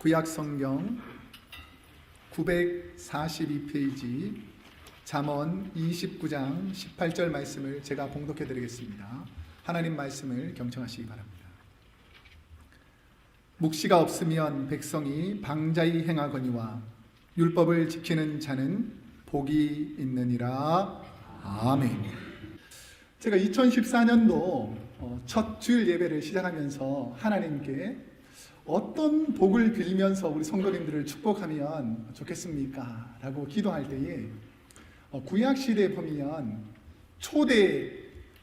구약성경 942페이지 잠언 29장 18절 말씀을 제가 봉독해 드리겠습니다. 하나님 말씀을 경청하시기 바랍니다. 묵시가 없으면 백성이 방자히 행하거니와 율법을 지키는 자는 복이 있느니라. 아멘. 제가 2014년도 첫 주일 예배를 시작하면서 하나님께 어떤 복을 빌면서 우리 성도님들을 축복하면 좋겠습니까? 라고 기도할 때에 구약시대에 보면 초대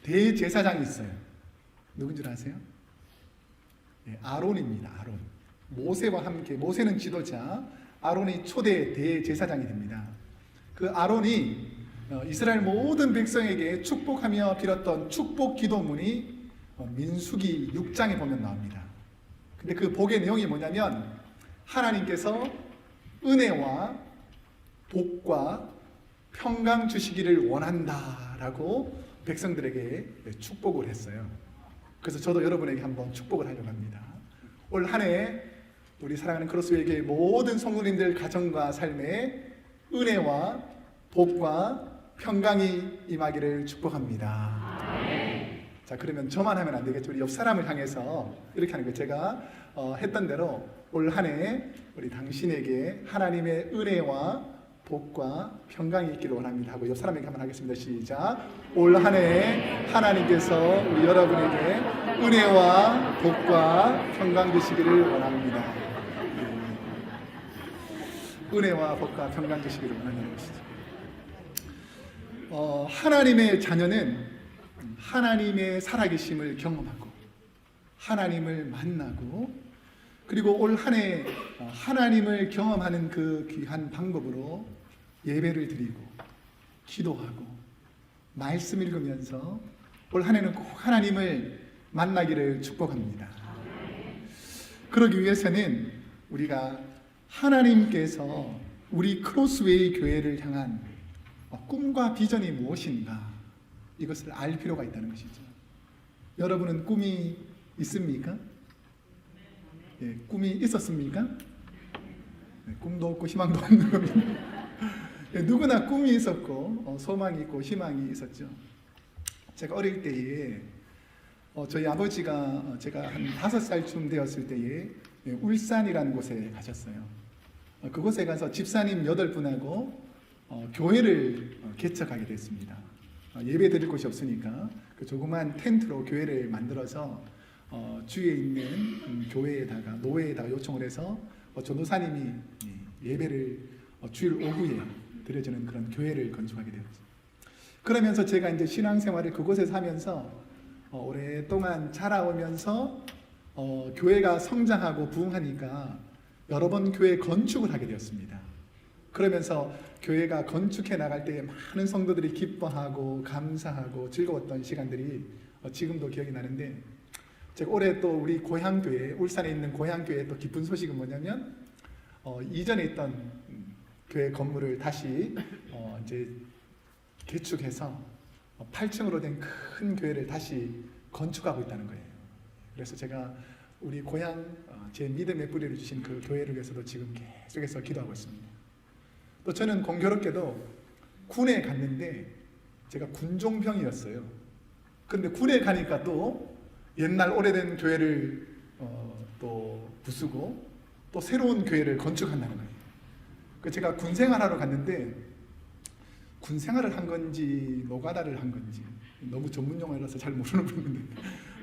대제사장이 있어요. 누군 줄 아세요? 아론입니다. 아론. 모세와 함께, 모세는 지도자, 아론이 초대 대제사장이 됩니다. 그 아론이 이스라엘 모든 백성에게 축복하며 빌었던 축복 기도문이 민수기 6장에 보면 나옵니다. 근데 그 복의 내용이 뭐냐면 하나님께서 은혜와 복과 평강 주시기를 원한다라고 백성들에게 축복을 했어요. 그래서 저도 여러분에게 한번 축복을 하려고 합니다. 올 한 해 우리 사랑하는 크로스웨이의 모든 성도님들 가정과 삶에 은혜와 복과 평강이 임하기를 축복합니다. 자, 그러면 저만 하면 안 되겠죠. 우리 옆 사람을 향해서 이렇게 하는 거예요. 제가 했던 대로 올 한 해 우리 당신에게 하나님의 은혜와 복과 평강이 있기를 원합니다 하고 옆 사람에게 한번 하겠습니다. 시작. 올 한 해 하나님께서 우리 여러분에게 은혜와 복과 평강 주시기를 원합니다. 은혜와 복과 평강 주시기를 원하는 것이죠. 하나님의 자녀는 하나님의 살아계심을 경험하고 하나님을 만나고 그리고 올 한 해 하나님을 경험하는 그 귀한 방법으로 예배를 드리고 기도하고 말씀 읽으면서 올 한 해는 꼭 하나님을 만나기를 축복합니다. 그러기 위해서는 우리가 하나님께서 우리 크로스웨이 교회를 향한 꿈과 비전이 무엇인가 이것을 알 필요가 있다는 것이죠. 여러분은 꿈이 있습니까? 예, 꿈이 있었습니까? 네, 꿈도 없고 희망도 없는 겁니다. 예, 누구나 꿈이 있었고 소망이 있고 희망이 있었죠. 제가 어릴 때에 저희 아버지가 제가 한 5살쯤 되었을 때에 울산이라는 곳에 가셨어요. 그곳에 가서 집사님 8분하고 교회를 개척하게 됐습니다. 예배 드릴 곳이 없으니까 그 조그만 텐트로 교회를 만들어서 주위에 있는 교회에다가 노회에다가 요청을 해서 전도사님이 예배를 주일 오후에 드려주는 그런 교회를 건축하게 되었죠. 그러면서 제가 이제 신앙생활을 그곳에서 하면서 오랫동안 자라오면서 교회가 성장하고 부흥하니까 여러 번 교회 건축을 하게 되었습니다. 그러면서 교회가 건축해 나갈 때 많은 성도들이 기뻐하고 감사하고 즐거웠던 시간들이 지금도 기억이 나는데 제가 올해 또 우리 고향교회, 울산에 있는 고향교회 또 기쁜 소식은 뭐냐면 이전에 있던 교회 건물을 다시 이제 개축해서 8층으로 된 큰 교회를 다시 건축하고 있다는 거예요. 그래서 제가 우리 고향 제 믿음의 뿌리를 주신 그 교회를 위해서도 지금 계속해서 기도하고 있습니다. 또 저는 공교롭게도 군에 갔는데 제가 군종병이었어요. 그런데 군에 가니까 또 옛날 오래된 교회를 또 부수고 또 새로운 교회를 건축한다는 거예요. 그래서 제가 군 생활하러 갔는데 군 생활을 한 건지 노가다를 한 건지 너무 전문 용어라서 잘 모르는 분인데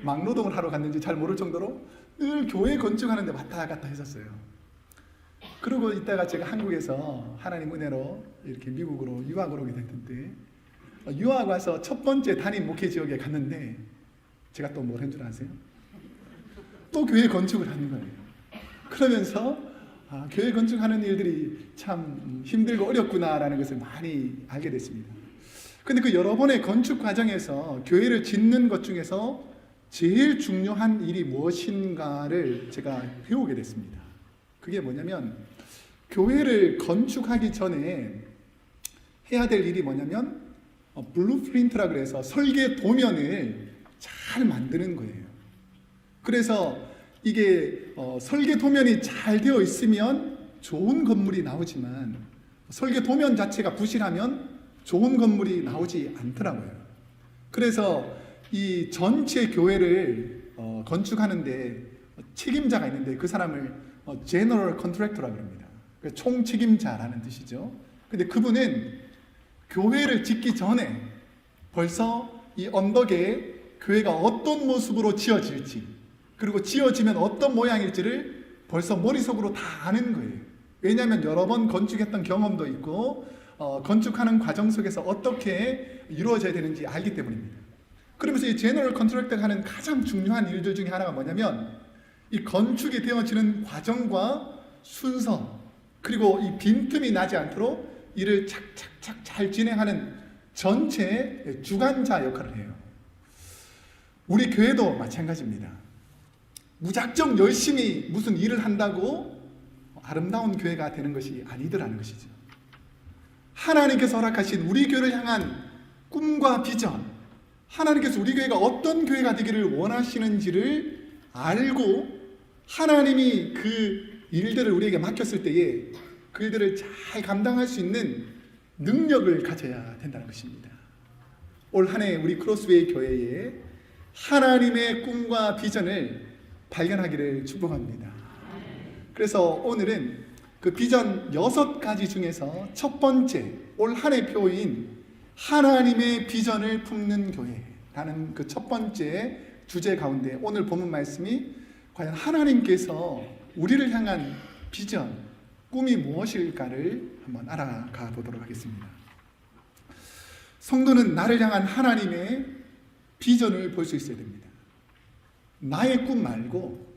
막노동을 하러 갔는지 잘 모를 정도로 늘 교회 건축하는 데 왔다 갔다 했었어요. 그러고 있다가 제가 한국에서 하나님 은혜로 이렇게 미국으로 유학을 오게 됐는데 유학 와서 첫 번째 담임 목회 지역에 갔는데 제가 또 뭘 한 줄 아세요? 또 교회 건축을 하는 거예요. 그러면서 교회 건축하는 일들이 참 힘들고 어렵구나라는 것을 많이 알게 됐습니다. 근데 그 여러 번의 건축 과정에서 교회를 짓는 것 중에서 제일 중요한 일이 무엇인가를 제가 배우게 됐습니다. 그게 뭐냐면 교회를 건축하기 전에 해야 될 일이 뭐냐면 블루프린트라 그래서 설계 도면을 잘 만드는 거예요. 그래서 이게 설계 도면이 잘 되어 있으면 좋은 건물이 나오지만 설계 도면 자체가 부실하면 좋은 건물이 나오지 않더라고요. 그래서 이 전체 교회를 건축하는데 책임자가 있는데 그 사람을 제너럴 컨트랙터라고 합니다. 총 책임자라는 뜻이죠. 근데 그분은 교회를 짓기 전에 벌써 이 언덕에 교회가 어떤 모습으로 지어질지, 그리고 지어지면 어떤 모양일지를 벌써 머릿속으로 다 아는 거예요. 왜냐하면 여러 번 건축했던 경험도 있고 건축하는 과정 속에서 어떻게 이루어져야 되는지 알기 때문입니다. 그러면서 이 제너럴 컨트랙터가 하는 가장 중요한 일들 중에 하나가 뭐냐면 이 건축이 되어지는 과정과 순서, 그리고 이 빈틈이 나지 않도록 일을 착착착 잘 진행하는 전체 주관자 역할을 해요. 우리 교회도 마찬가지입니다. 무작정 열심히 무슨 일을 한다고 아름다운 교회가 되는 것이 아니더라는 것이죠. 하나님께서 허락하신 우리 교회를 향한 꿈과 비전, 하나님께서 우리 교회가 어떤 교회가 되기를 원하시는지를 알고 하나님이 그 일들을 우리에게 맡겼을 때에 그 일들을 잘 감당할 수 있는 능력을 가져야 된다는 것입니다. 올 한 해 우리 크로스웨이 교회에 하나님의 꿈과 비전을 발견하기를 축복합니다. 그래서 오늘은 그 비전 6가지 중에서 첫 번째 올 한 해 표인 하나님의 비전을 품는 교회라는 그 첫 번째 주제 가운데 오늘 본문 말씀이 과연 하나님께서 우리를 향한 비전, 꿈이 무엇일까를 한번 알아가 보도록 하겠습니다. 성도는 나를 향한 하나님의 비전을 볼 수 있어야 됩니다. 나의 꿈 말고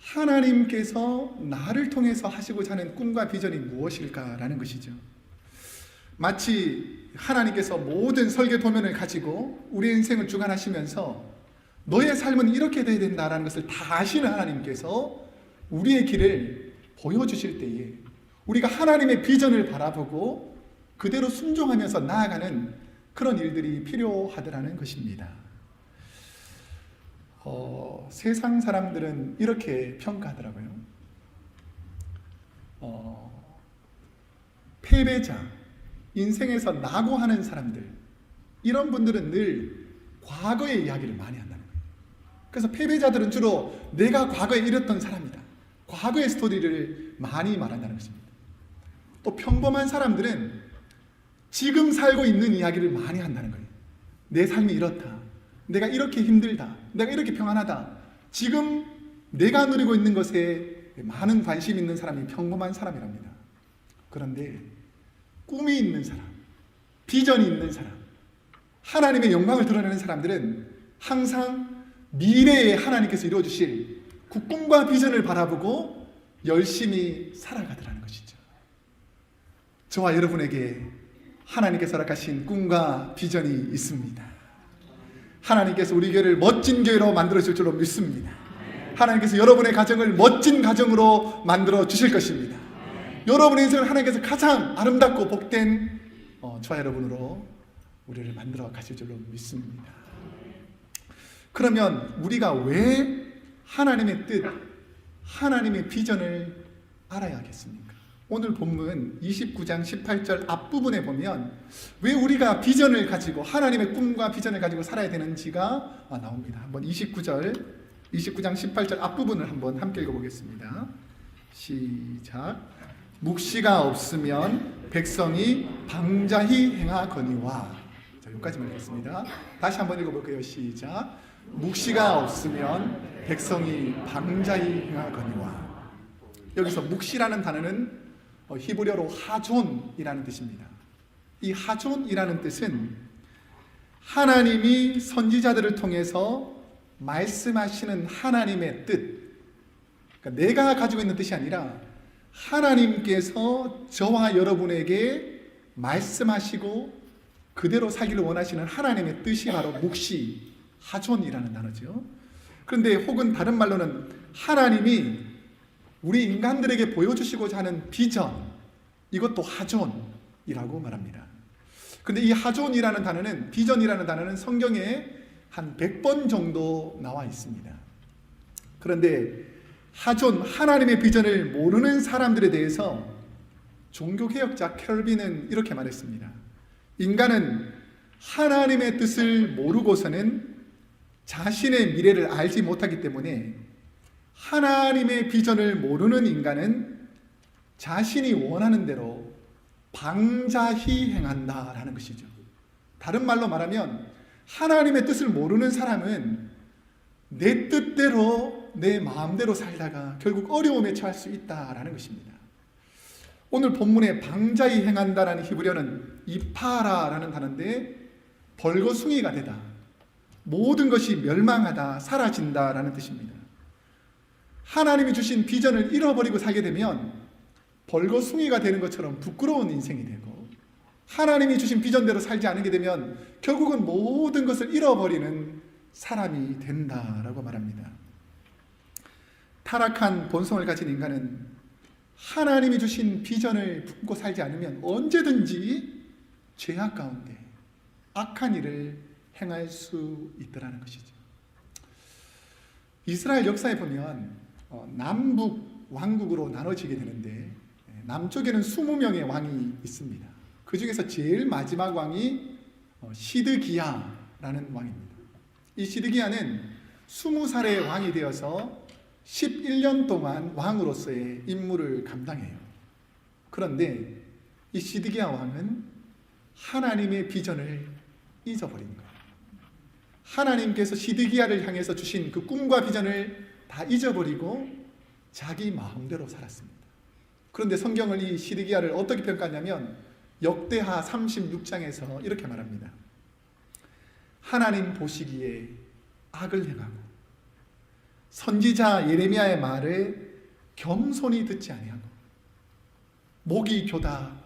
하나님께서 나를 통해서 하시고자 하는 꿈과 비전이 무엇일까라는 것이죠. 마치 하나님께서 모든 설계 도면을 가지고 우리 인생을 주관하시면서 너의 삶은 이렇게 돼야 된다라는 것을 다 아시는 하나님께서 우리의 길을 보여주실 때에 우리가 하나님의 비전을 바라보고 그대로 순종하면서 나아가는 그런 일들이 필요하더라는 것입니다. 세상 사람들은 이렇게 평가하더라고요. 패배자, 인생에서 낙오하는 사람들, 이런 분들은 늘 과거의 이야기를 많이 한다는 거예요. 그래서 패배자들은 주로 내가 과거에 이랬던 사람이다, 과거의 스토리를 많이 말한다는 것입니다. 또 평범한 사람들은 지금 살고 있는 이야기를 많이 한다는 거예요. 내 삶이 이렇다, 내가 이렇게 힘들다, 내가 이렇게 평안하다, 지금 내가 누리고 있는 것에 많은 관심 있는 사람이 평범한 사람이랍니다. 그런데 꿈이 있는 사람, 비전이 있는 사람, 하나님의 영광을 드러내는 사람들은 항상 미래에 하나님께서 이루어주실 그 꿈과 비전을 바라보고 열심히 살아가더라는 것이죠. 저와 여러분에게 하나님께서 허락하신 꿈과 비전이 있습니다. 하나님께서 우리 교회를 멋진 교회로 만들어 주실 줄로 믿습니다. 하나님께서 여러분의 가정을 멋진 가정으로 만들어 주실 것입니다. 여러분의 인생을 하나님께서 가장 아름답고 복된 저와 여러분으로 우리를 만들어 가실 줄로 믿습니다. 그러면 우리가 왜 하나님의 뜻, 하나님의 비전을 알아야 하겠습니까? 오늘 본문 29장 18절 앞부분에 보면 왜 우리가 비전을 가지고 하나님의 꿈과 비전을 가지고 살아야 되는지가 나옵니다. 한번 29장 18절 앞부분을 한번 함께 읽어보겠습니다. 시작. 묵시가 없으면 백성이 방자히 행하거니와. 자, 여기까지만 읽겠습니다. 다시 한번 읽어볼게요. 시작. 묵시가 없으면 백성이 방자히 행하거니와. 여기서 묵시라는 단어는 히브리어로 하존이라는 뜻입니다. 이 하존이라는 뜻은 하나님이 선지자들을 통해서 말씀하시는 하나님의 뜻, 그러니까 내가 가지고 있는 뜻이 아니라 하나님께서 저와 여러분에게 말씀하시고 그대로 살기를 원하시는 하나님의 뜻이 바로 묵시, 하존이라는 단어죠. 그런데 혹은 다른 말로는 하나님이 우리 인간들에게 보여주시고자 하는 비전, 이것도 하존이라고 말합니다. 그런데 이 하존이라는 단어는, 비전이라는 단어는 성경에 한 100번 정도 나와 있습니다. 그런데 하존, 하나님의 비전을 모르는 사람들에 대해서 종교개혁자 켈빈은 이렇게 말했습니다. 인간은 하나님의 뜻을 모르고서는 자신의 미래를 알지 못하기 때문에 하나님의 비전을 모르는 인간은 자신이 원하는 대로 방자히 행한다라는 것이죠. 다른 말로 말하면 하나님의 뜻을 모르는 사람은 내 뜻대로 내 마음대로 살다가 결국 어려움에 처할 수 있다라는 것입니다. 오늘 본문에 방자히 행한다라는 히브리어는 이파라라는 단어인데 벌거숭이가 되다, 모든 것이 멸망하다, 사라진다라는 뜻입니다. 하나님이 주신 비전을 잃어버리고 살게 되면 벌거숭이가 되는 것처럼 부끄러운 인생이 되고, 하나님이 주신 비전대로 살지 않게 되면 결국은 모든 것을 잃어버리는 사람이 된다라고 말합니다. 타락한 본성을 가진 인간은 하나님이 주신 비전을 품고 살지 않으면 언제든지 죄악 가운데 악한 일을 행할 수 있더라는 것이죠. 이스라엘 역사에 보면 남북 왕국으로 나눠지게 되는데 남쪽에는 20명의 왕이 있습니다. 그 중에서 제일 마지막 왕이 시드기야라는 왕입니다. 이 시드기야는 20살의 왕이 되어서 11년 동안 왕으로서의 임무를 감당해요. 그런데 이 시드기야 왕은 하나님의 비전을 잊어버린 거예요. 하나님께서 시드기야를 향해서 주신 그 꿈과 비전을 다 잊어버리고 자기 마음대로 살았습니다. 그런데 성경은 이 시드기야를 어떻게 평가하냐면 역대하 36장에서 이렇게 말합니다. 하나님 보시기에 악을 행하고 선지자 예레미야의 말을 겸손히 듣지 아니하고 목이 교다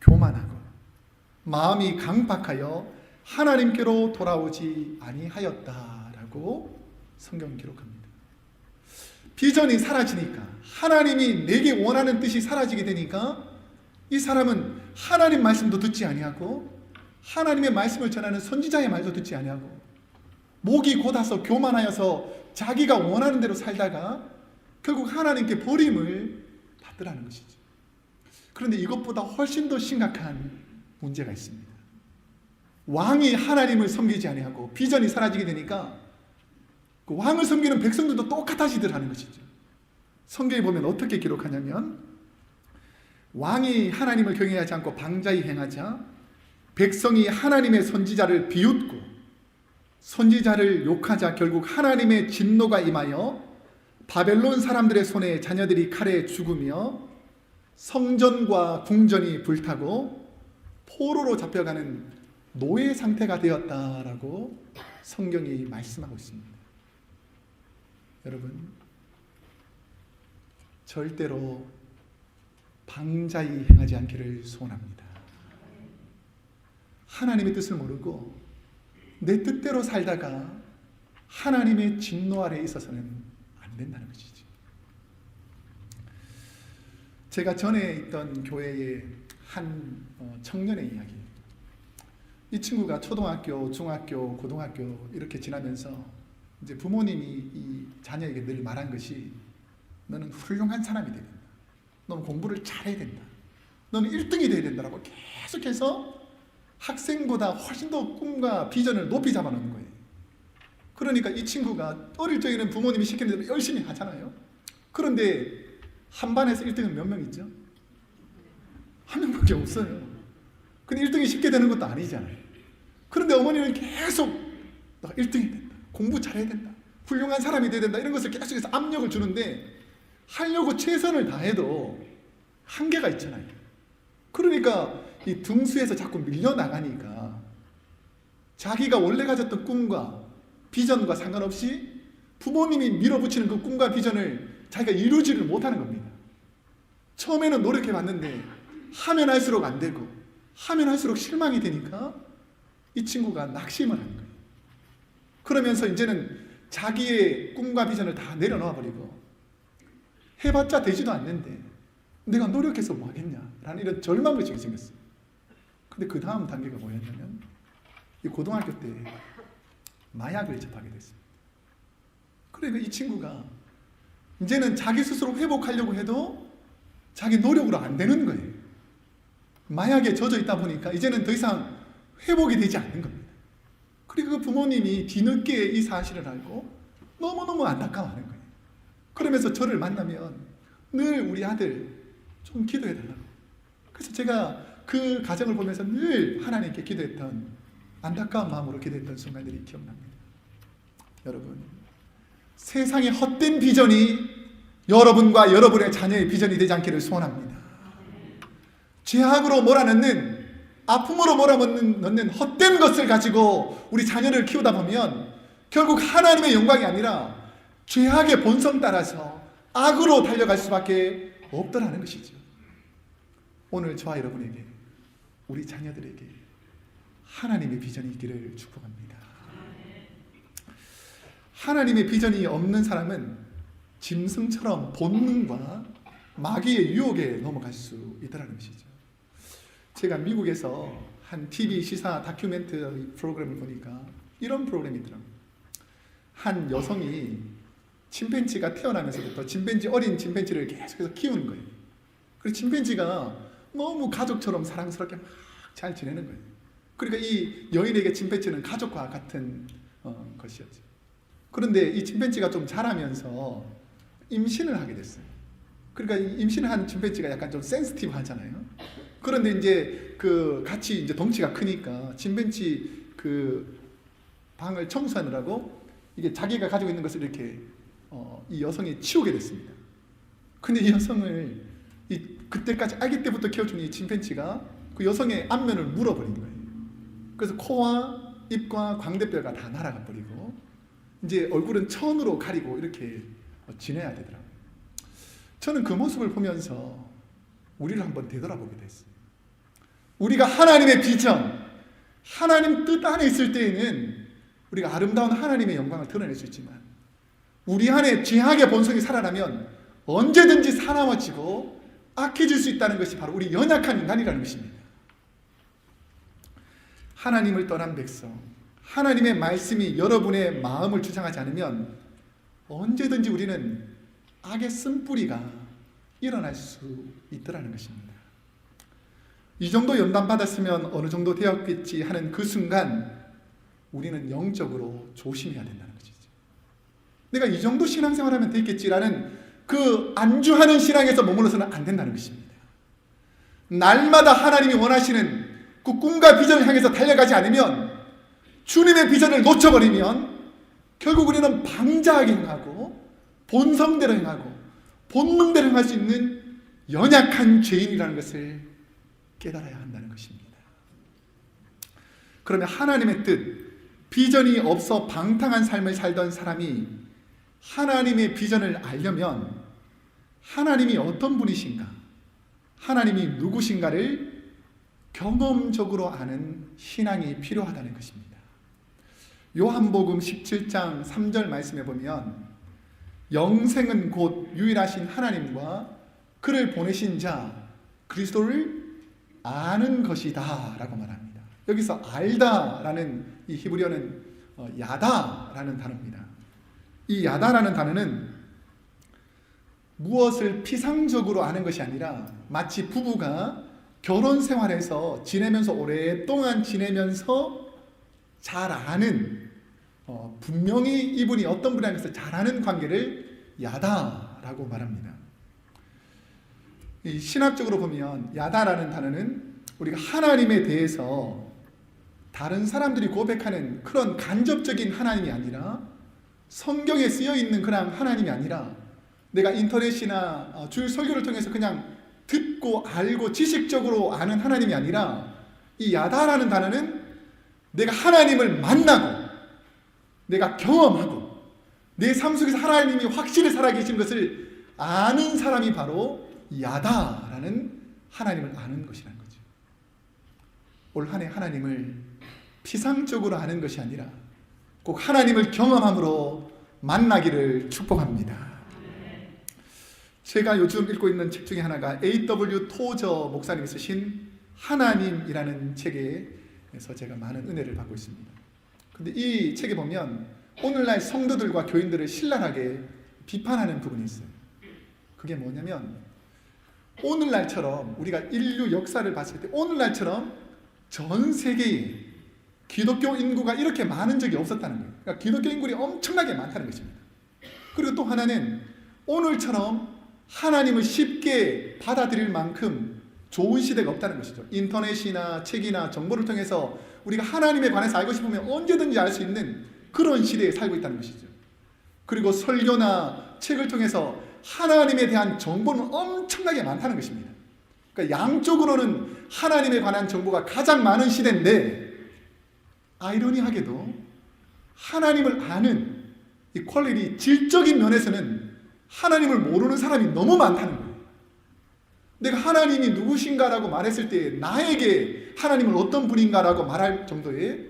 교만하고 마음이 강박하여 하나님께로 돌아오지 아니하였다라고 성경은 기록합니다. 비전이 사라지니까, 하나님이 내게 원하는 뜻이 사라지게 되니까 이 사람은 하나님 말씀도 듣지 아니하고 하나님의 말씀을 전하는 선지자의 말도 듣지 아니하고 목이 곧아서 교만하여서 자기가 원하는 대로 살다가 결국 하나님께 버림을 받으라는 것이죠. 그런데 이것보다 훨씬 더 심각한 문제가 있습니다. 왕이 하나님을 섬기지 아니하고 비전이 사라지게 되니까 그 왕을 섬기는 백성들도 똑같아지들 하는 것이죠. 성경에 보면 어떻게 기록하냐면 왕이 하나님을 경외하지 않고 방자히 행하자 백성이 하나님의 선지자를 비웃고 선지자를 욕하자 결국 하나님의 진노가 임하여 바벨론 사람들의 손에 자녀들이 칼에 죽으며 성전과 궁전이 불타고 포로로 잡혀가는 노예 상태가 되었다라고 성경이 말씀하고 있습니다. 여러분, 절대로 방자히 행하지 않기를 소원합니다. 하나님의 뜻을 모르고 내 뜻대로 살다가 하나님의 진노 아래에 있어서는 안 된다는 것이지. 제가 전에 있던 교회의 한 청년의 이야기. 이 친구가 초등학교, 중학교, 고등학교 이렇게 지나면서 이제 부모님이 이 자녀에게 늘 말한 것이 너는 훌륭한 사람이 되야 된다. 너는 공부를 잘해야 된다. 너는 1등이 돼야 된다라고 계속해서 학생보다 훨씬 더 꿈과 비전을 높이 잡아놓는 거예요. 그러니까 이 친구가 어릴 적에는 부모님이 시키는 대로 열심히 하잖아요. 그런데 한 반에서 1등은 몇 명 있죠? 한 명밖에 없어요. 근데 1등이 쉽게 되는 것도 아니잖아요. 그런데 어머니는 계속 너가 1등이 된다. 공부 잘해야 된다. 훌륭한 사람이 돼야 된다. 이런 것을 계속해서 압력을 주는데 하려고 최선을 다해도 한계가 있잖아요. 그러니까 이 등수에서 자꾸 밀려나가니까 자기가 원래 가졌던 꿈과 비전과 상관없이 부모님이 밀어붙이는 그 꿈과 비전을 자기가 이루지를 못하는 겁니다. 처음에는 노력해봤는데 하면 할수록 안 되고 하면 할수록 실망이 되니까 이 친구가 낙심을 하는 거예요. 그러면서 이제는 자기의 꿈과 비전을 다 내려놓아 버리고 해봤자 되지도 않는데 내가 노력해서 뭐 하겠냐 라는 이런 절망의식이 생겼어요. 근데 그 다음 단계가 뭐였냐면 이 고등학교 때 마약을 접하게 됐습니다. 그러니까 이 친구가 이제는 자기 스스로 회복하려고 해도 자기 노력으로 안 되는 거예요. 마약에 젖어 있다 보니까 이제는 더 이상 회복이 되지 않는 겁니다. 그리고 그 부모님이 뒤늦게 이 사실을 알고 너무너무 안타까워하는 거예요. 그러면서 저를 만나면 늘 우리 아들 좀 기도해 달라고. 그래서 제가 그 가정을 보면서 늘 하나님께 기도했던, 안타까운 마음으로 기도했던 순간들이 기억납니다. 여러분, 세상의 헛된 비전이 여러분과 여러분의 자녀의 비전이 되지 않기를 소원합니다. 죄악으로 몰아넣는, 아픔으로 몰아넣는 헛된 것을 가지고 우리 자녀를 키우다 보면 결국 하나님의 영광이 아니라 죄악의 본성 따라서 악으로 달려갈 수밖에 없더라는 것이죠. 오늘 저와 여러분에게, 우리 자녀들에게 하나님의 비전이 있기를 축복합니다. 하나님의 비전이 없는 사람은 짐승처럼 본능과 마귀의 유혹에 넘어갈 수 있다는 것이죠. 제가 미국에서 한 TV 시사 다큐멘터리 프로그램을 보니까 이런 프로그램이 있더라고요. 한 여성이 침팬지가 태어나면서부터 어린 침팬지를 계속해서 키우는 거예요. 그리고 침팬지가 너무 가족처럼 사랑스럽게 막 잘 지내는 거예요. 그러니까 이 여인에게 침팬지는 가족과 같은 것이었죠. 그런데 이 침팬지가 좀 자라면서 임신을 하게 됐어요. 그러니까 임신한 침팬지가 약간 좀 센시티브 하잖아요. 그런데 이제 같이 이제 덩치가 크니까 침팬지 방을 청소하느라고 이게 자기가 가지고 있는 것을 이렇게 이 여성이 치우게 됐습니다. 근데 이 여성을 그때까지 아기 때부터 키워준 이 침팬지가 그 여성의 안면을 물어버린 거예요. 그래서 코와 입과 광대뼈가 다 날아가 버리고 이제 얼굴은 천으로 가리고 이렇게 지내야 되더라고요. 저는 그 모습을 보면서 우리를 한번 되돌아보게 됐어요. 우리가 하나님의 비전, 하나님 뜻 안에 있을 때에는 우리가 아름다운 하나님의 영광을 드러낼 수 있지만 우리 안에 죄악의 본성이 살아나면 언제든지 사나워지고 악해질 수 있다는 것이 바로 우리 연약한 인간이라는 것입니다. 하나님을 떠난 백성, 하나님의 말씀이 여러분의 마음을 주장하지 않으면 언제든지 우리는 악의 쓴뿌리가 일어날 수 있더라는 것입니다. 이 정도 연단받았으면 어느 정도 되었겠지 하는 그 순간 우리는 영적으로 조심해야 된다는 것이죠. 내가 이 정도 신앙생활하면 되겠지라는 그 안주하는 신앙에서 머물러서는 안 된다는 것입니다. 날마다 하나님이 원하시는 그 꿈과 비전을 향해서 달려가지 않으면, 주님의 비전을 놓쳐버리면 결국 우리는 방자하게 행하고 본성대로 행하고 본능대로 행할 수 있는 연약한 죄인이라는 것을 깨달아야 한다는 것입니다. 그러면 하나님의 뜻, 비전이 없어 방탕한 삶을 살던 사람이 하나님의 비전을 알려면 하나님이 어떤 분이신가, 하나님이 누구신가를 경험적으로 아는 신앙이 필요하다는 것입니다. 요한복음 17장 3절 말씀에 보면 영생은 곧 유일하신 하나님과 그를 보내신 자 그리스도를 아는 것이다 라고 말합니다. 여기서 알다라는 이 히브리어는 야다라는 단어입니다. 이 야다라는 단어는 무엇을 피상적으로 아는 것이 아니라 마치 부부가 결혼 생활에서 지내면서 오랫동안 지내면서 잘 아는, 분명히 이분이 어떤 분이라는 것을 잘 아는 관계를 야다라고 말합니다. 이 신학적으로 보면 야다라는 단어는 우리가 하나님에 대해서 다른 사람들이 고백하는 그런 간접적인 하나님이 아니라, 성경에 쓰여 있는 그런 하나님이 아니라 내가 인터넷이나 주일 설교를 통해서 그냥 듣고 알고 지식적으로 아는 하나님이 아니라, 이 야다라는 단어는 내가 하나님을 만나고 내가 경험하고 내 삶 속에서 하나님이 확실히 살아계신 것을 아는 사람이 바로 야다라는 하나님을 아는 것이라는 거죠. 올 한 해 하나님을 피상적으로 아는 것이 아니라 꼭 하나님을 경험함으로 만나기를 축복합니다. 제가 요즘 읽고 있는 책 중에 하나가 A.W. 토저 목사님이 쓰신 하나님이라는 책에서 제가 많은 은혜를 받고 있습니다. 근데 이 책에 보면 오늘날 성도들과 교인들을 신랄하게 비판하는 부분이 있어요. 그게 뭐냐면 오늘날처럼 우리가 인류 역사를 봤을 때 오늘날처럼 전 세계에 기독교 인구가 이렇게 많은 적이 없었다는 거예요. 그러니까 기독교 인구가 엄청나게 많다는 것입니다. 그리고 또 하나는 오늘처럼 하나님을 쉽게 받아들일 만큼 좋은 시대가 없다는 것이죠. 인터넷이나 책이나 정보를 통해서 우리가 하나님에 관해서 알고 싶으면 언제든지 알 수 있는 그런 시대에 살고 있다는 것이죠. 그리고 설교나 책을 통해서 하나님에 대한 정보는 엄청나게 많다는 것입니다. 그러니까 양쪽으로는 하나님에 관한 정보가 가장 많은 시대인데 아이러니하게도 하나님을 아는 이 퀄리티, 질적인 면에서는 하나님을 모르는 사람이 너무 많다는 거예요. 내가 하나님이 누구신가라고 말했을 때 나에게 하나님을 어떤 분인가라고 말할 정도의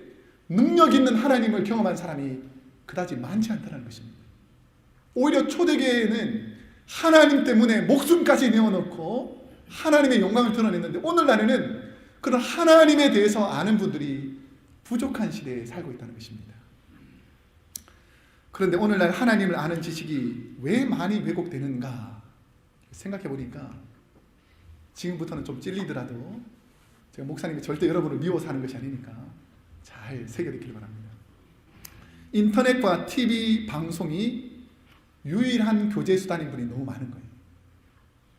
능력 있는 하나님을 경험한 사람이 그다지 많지 않다는 것입니다. 오히려 초대교회에는 하나님 때문에 목숨까지 내어놓고 하나님의 영광을 드러냈는데 오늘날에는 그런 하나님에 대해서 아는 분들이 부족한 시대에 살고 있다는 것입니다. 그런데 오늘날 하나님을 아는 지식이 왜 많이 왜곡되는가 생각해 보니까 지금부터는 좀 찔리더라도 제가 목사님이 절대 여러분을 미워서 하는 것이 아니니까 잘 새겨듣기를 바랍니다. 인터넷과 TV 방송이 유일한 교제 수단인 분이 너무 많은 거예요.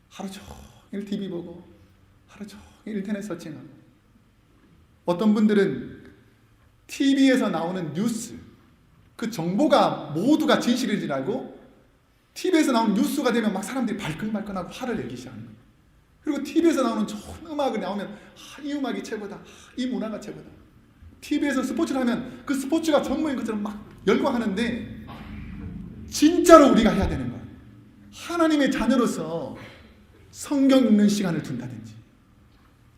하루 종일 TV 보고 하루 종일 인터넷 서칭하고 어떤 분들은 TV에서 나오는 뉴스 그 정보가 모두가 진실인 줄 알고 TV에서 나오는 뉴스가 되면 막 사람들이 발끈발끈하고 화를 내기 시작하는 거예요. 그리고 TV에서 나오는 좋은 음악이 나오면 이 음악이 최고다, 이 문화가 최고다. TV에서 스포츠를 하면 그 스포츠가 전무인 것처럼 막 열광하는데 진짜로 우리가 해야 되는 거예요. 하나님의 자녀로서 성경 읽는 시간을 둔다든지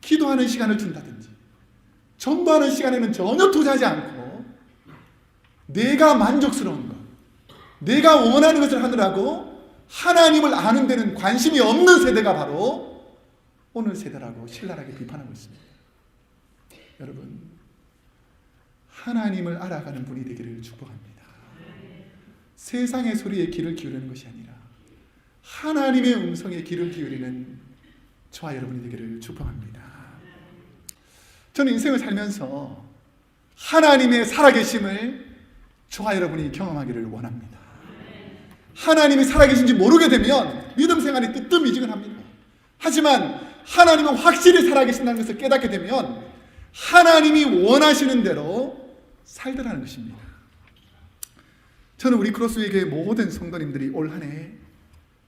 기도하는 시간을 둔다든지 전도하는 시간에는 전혀 투자하지 않고 내가 만족스러운 것, 내가 원하는 것을 하느라고 하나님을 아는 데는 관심이 없는 세대가 바로 오늘 세대라고 신랄하게 비판하고 있습니다. 여러분, 하나님을 알아가는 분이 되기를 축복합니다. 세상의 소리에 귀를 기울이는 것이 아니라 하나님의 음성에 귀를 기울이는 저와 여러분이 되기를 축복합니다. 저는 인생을 살면서 하나님의 살아계심을 저와 여러분이 경험하기를 원합니다. 하나님이 살아계신지 모르게 되면 믿음 생활이 뜨뜻미지근합니다. 하지만 하나님은 확실히 살아계신다는 것을 깨닫게 되면 하나님이 원하시는 대로 살더라는 것입니다. 저는 우리 크로스웨이 교회 모든 성도님들이 올 한 해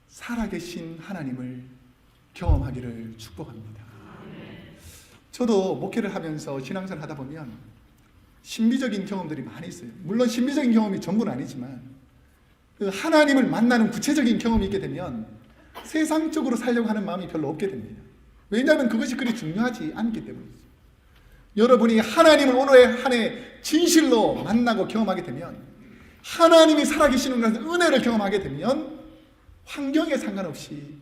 살아계신 하나님을 경험하기를 축복합니다. 저도 목회를 하면서 신앙생활 하다 보면 신비적인 경험들이 많이 있어요. 물론 신비적인 경험이 전부는 아니지만 그 하나님을 만나는 구체적인 경험이 있게 되면 세상적으로 살려고 하는 마음이 별로 없게 됩니다. 왜냐하면 그것이 그리 중요하지 않기 때문이죠. 여러분이 하나님을 오늘 한 해 진실로 만나고 경험하게 되면 하나님이 살아계시는 것을 은혜를 경험하게 되면 환경에 상관없이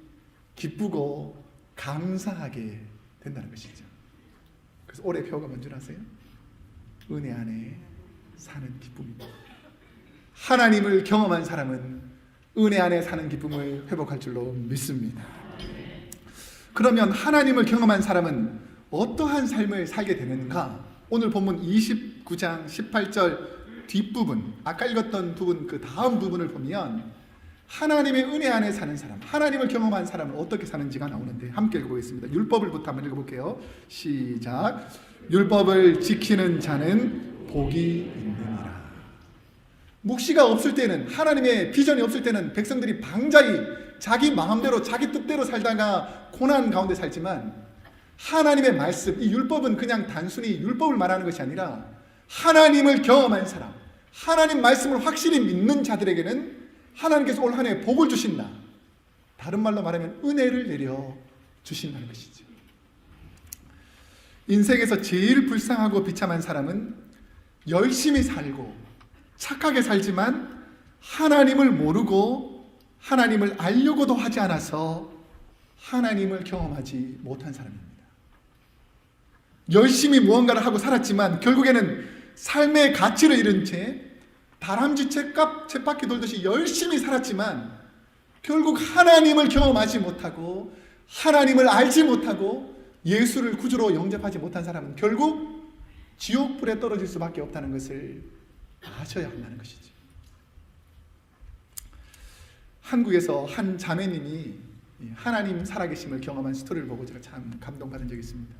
기쁘고 감사하게 된다는 것이죠. 그래서 올해 표가 뭔지 아세요? 은혜 안에 사는 기쁨입니다. 하나님을 경험한 사람은 은혜 안에 사는 기쁨을 회복할 줄로 믿습니다. 그러면 하나님을 경험한 사람은 어떠한 삶을 살게 되는가? 오늘 본문 29장 18절 뒷부분, 아까 읽었던 부분 그 다음 부분을 보면 하나님의 은혜 안에 사는 사람, 하나님을 경험한 사람은 어떻게 사는지가 나오는데 함께 읽어보겠습니다. 율법을부터 한번 읽어볼게요. 시작. 율법을 지키는 자는 복이 있느니라. 묵시가 없을 때는, 하나님의 비전이 없을 때는 백성들이 방자히 자기 마음대로 자기 뜻대로 살다가 고난 가운데 살지만 하나님의 말씀, 이 율법은 그냥 단순히 율법을 말하는 것이 아니라 하나님을 경험한 사람, 하나님 말씀을 확실히 믿는 자들에게는 하나님께서 올 한 해 복을 주신다. 다른 말로 말하면 은혜를 내려 주신다는 것이죠. 인생에서 제일 불쌍하고 비참한 사람은 열심히 살고 착하게 살지만 하나님을 모르고 하나님을 알려고도 하지 않아서 하나님을 경험하지 못한 사람입니다. 열심히 무언가를 하고 살았지만 결국에는 삶의 가치를 잃은 채 다람쥐 쳇바퀴 돌듯이 열심히 살았지만 결국 하나님을 경험하지 못하고 하나님을 알지 못하고 예수를 구주로 영접하지 못한 사람은 결국 지옥불에 떨어질 수밖에 없다는 것을 아셔야 한다는 것이죠. 한국에서 한 자매님이 하나님 살아계심을 경험한 스토리를 보고 제가 참 감동받은 적이 있습니다.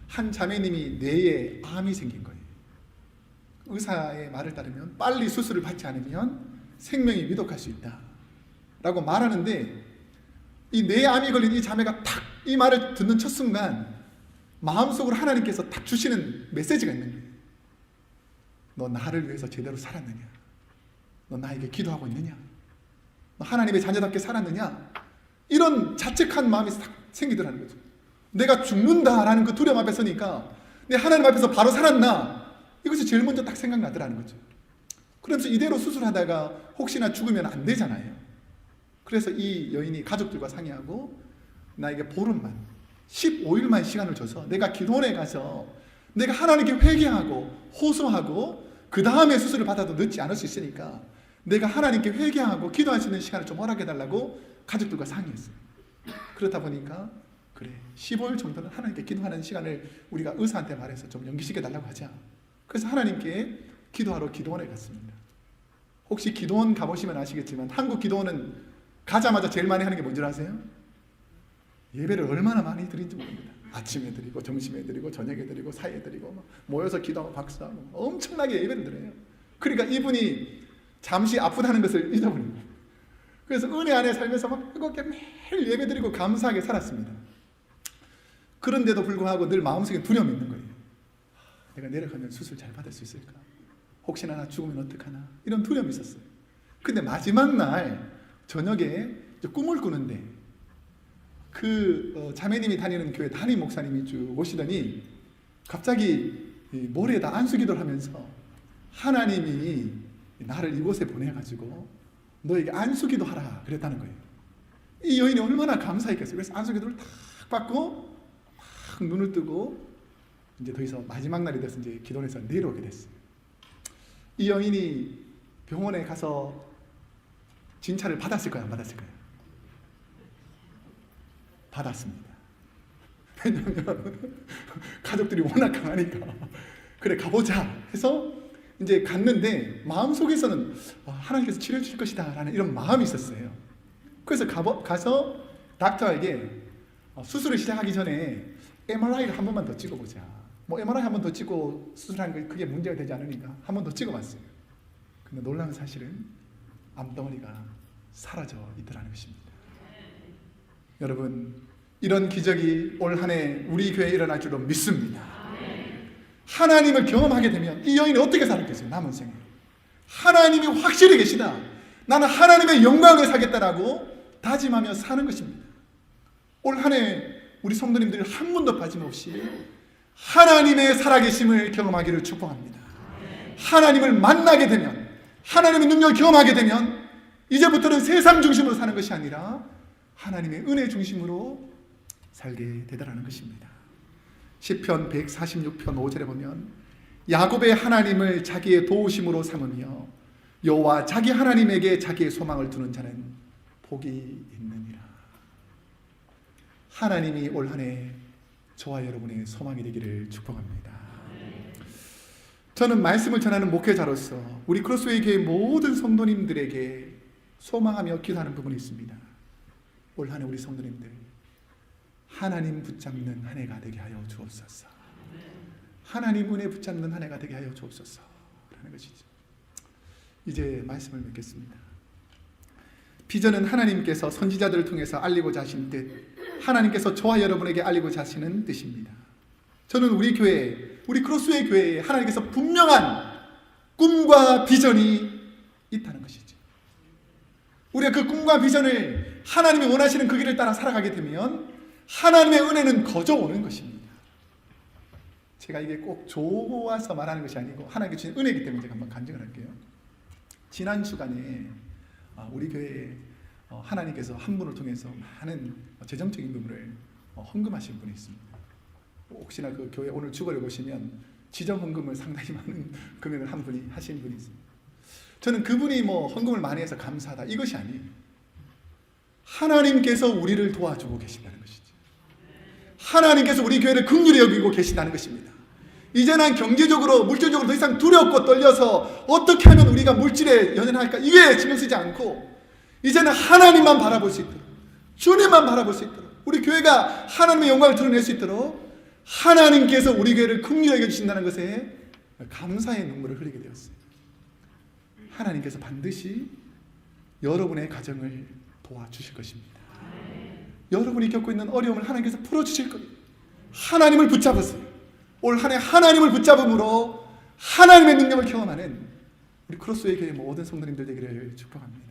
한 자매님이 뇌에 암이 생긴 거예요. 의사의 말을 따르면 빨리 수술을 받지 않으면 생명이 위독할 수 있다 라고 말하는데, 이 뇌암이 걸린 이 자매가 탁 이 말을 듣는 첫 순간 마음속으로 하나님께서 탁 주시는 메시지가 있는 거예요. 너 나를 위해서 제대로 살았느냐? 너 나에게 기도하고 있느냐? 너 하나님의 자녀답게 살았느냐? 이런 자책한 마음이 딱 생기더라는 거죠. 내가 죽는다라는 그 두려움 앞에 서니까 내 하나님 앞에서 바로 살았나? 이것이 제일 먼저 딱 생각나더라는 거죠. 그러면서 이대로 수술하다가 혹시나 죽으면 안 되잖아요. 그래서 이 여인이 가족들과 상의하고 나에게 보름만, 15일만 시간을 줘서 내가 기도원에 가서 내가 하나님께 회개하고 호소하고 그 다음에 수술을 받아도 늦지 않을 수 있으니까 내가 하나님께 회개하고 기도할 수 있는 시간을 좀 허락해달라고 가족들과 상의했어요. 그렇다 보니까 그래, 15일 정도는 하나님께 기도하는 시간을 우리가 의사한테 말해서 좀 연기시켜달라고 하자. 그래서 하나님께 기도하러 기도원에 갔습니다. 혹시 기도원 가보시면 아시겠지만 한국 기도원은 가자마자 제일 많이 하는 게 뭔지 아세요? 예배를 얼마나 많이 드린지 모릅니다. 아침에 드리고 점심에 드리고 저녁에 드리고 사이에 드리고 막 모여서 기도하고 박수하고 엄청나게 예배를 드려요. 그러니까 이분이 잠시 아프다는 것을 잊어버린 거예요. 그래서 은혜 안에 살면서 막 뜨겁게 매일 예배 드리고 감사하게 살았습니다. 그런데도 불구하고 늘 마음속에 두려움이 있는 거예요. 내가 내려가면 수술 잘 받을 수 있을까? 혹시나 나 죽으면 어떡하나? 이런 두려움이 있었어요. 근데 마지막 날 저녁에 꿈을 꾸는데 그 자매님이 다니는 교회 담임 목사님이 쭉 오시더니 갑자기 모래에다 안수기도를 하면서 하나님이 나를 이곳에 보내가지고 너에게 안수기도 하라 그랬다는 거예요. 이 여인이 얼마나 감사했겠어요. 그래서 안수기도를 탁 받고 막 눈을 뜨고 이제 더 이상 마지막 날이 돼서 이제 기도원에서 내려오게 됐어요. 이 여인이 병원에 가서 진찰을 받았을까요? 안 받았을까요? 받았습니다. 왜냐하면 가족들이 워낙 강하니까 그래 가보자 해서 이제 갔는데 마음속에서는 하나님께서 치료해 주실 것이다 라는 이런 마음이 있었어요. 그래서 가서 닥터에게 수술을 시작하기 전에 MRI를 한 번만 더 찍어보자. 뭐 MRI 한 번 더 찍고 수술한 게 그게 문제가 되지 않으니까 한 번 더 찍어봤어요. 근데 놀라운 사실은 암덩어리가 사라져 있더라는 것입니다. 여러분, 이런 기적이 올 한 해 우리 교회에 일어날 줄로 믿습니다. 하나님을 경험하게 되면 이 여인이 어떻게 살았겠어요? 남은 생에 하나님이 확실히 계시다, 나는 하나님의 영광을 살겠다라고 다짐하며 사는 것입니다. 올 한 해 우리 성도님들이 한 분도 빠짐없이 하나님의 살아계심을 경험하기를 축복합니다. 하나님을 만나게 되면, 하나님의 능력을 경험하게 되면 이제부터는 세상 중심으로 사는 것이 아니라 하나님의 은혜 중심으로 살게 되더라는 것입니다. 시편 146편 5절에 보면 야곱의 하나님을 자기의 도우심으로 삼으며 여호와 자기 하나님에게 자기의 소망을 두는 자는 복이 있느니라. 하나님이 올 한 해 저와 여러분의 소망이 되기를 축복합니다. 저는 말씀을 전하는 목회자로서 우리 크로스웨이 교회 모든 성도님들에게 소망하며 기도하는 부분이 있습니다. 올 한 해 우리 성도님들 하나님 붙잡는 한 해가 되게 하여 주옵소서. 하나님 은혜 붙잡는 한 해가 되게 하여 주옵소서 라는 것이죠. 이제 말씀을 맺겠습니다. 비전은 하나님께서 선지자들을 통해서 알리고자 하신 뜻, 하나님께서 저와 여러분에게 알리고자 하시는 뜻입니다. 저는 우리 교회, 우리 크로스웨이 교회에 하나님께서 분명한 꿈과 비전이 있다는 것이죠. 우리가 그 꿈과 비전을 하나님이 원하시는 그 길을 따라 살아가게 되면 하나님의 은혜는 거저오는 것입니다. 제가 이게 꼭 좋아서 말하는 것이 아니고 하나님께 주신 은혜이기 때문에 제가 한번 간증을 할게요. 지난 주간에 우리 교회에 하나님께서 한 분을 통해서 많은 재정적인 부분을 헌금하신 분이 있습니다. 혹시나 그 교회 오늘 주거를 보시면 지정 헌금을 상당히 많은 금액을 한 분이 하신 분이 있습니다. 저는 그분이 뭐 헌금을 많이 해서 감사하다 이것이 아니에요. 하나님께서 우리를 도와주고 계신다는 것이죠. 하나님께서 우리 교회를 긍휼히 여기고 계신다는 것입니다. 이제 난 경제적으로 물질적으로 더 이상 두렵고 떨려서 어떻게 하면 우리가 물질에 연연할까 이게 신경 쓰지 않고 이제는 하나님만 바라볼 수 있도록, 주님만 바라볼 수 있도록, 우리 교회가 하나님의 영광을 드러낼 수 있도록 하나님께서 우리 교회를 긍휼히 여겨주신다는 것에 감사의 눈물을 흘리게 되었어요. 하나님께서 반드시 여러분의 가정을 도와주실 것입니다. 여러분이 겪고 있는 어려움을 하나님께서 풀어주실 겁니다. 하나님을 붙잡으세요. 올 한 해 하나님을 붙잡음으로 하나님의 능력을 경험하는 우리 크로스웨이 교회 모든 성도님들 되기를 축복합니다.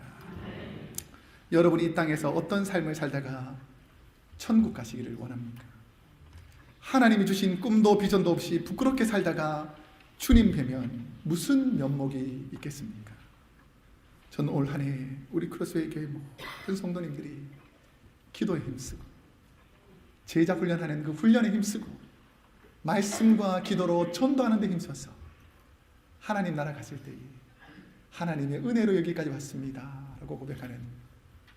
여러분이 이 땅에서 어떤 삶을 살다가 천국 가시기를 원합니까? 하나님이 주신 꿈도 비전도 없이 부끄럽게 살다가 주님 뵈면 무슨 면목이 있겠습니까? 전 올 한 해 우리 크로스웨이 교회 모든 성도님들이 기도에 힘쓰고 제자 훈련하는 그 훈련에 힘쓰고 말씀과 기도로 전도하는 데 힘써서 하나님 나라 갔을 때에 하나님의 은혜로 여기까지 왔습니다 라고 고백하는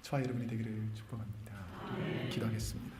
저와 여러분이 되기를 축복합니다. 기도하겠습니다.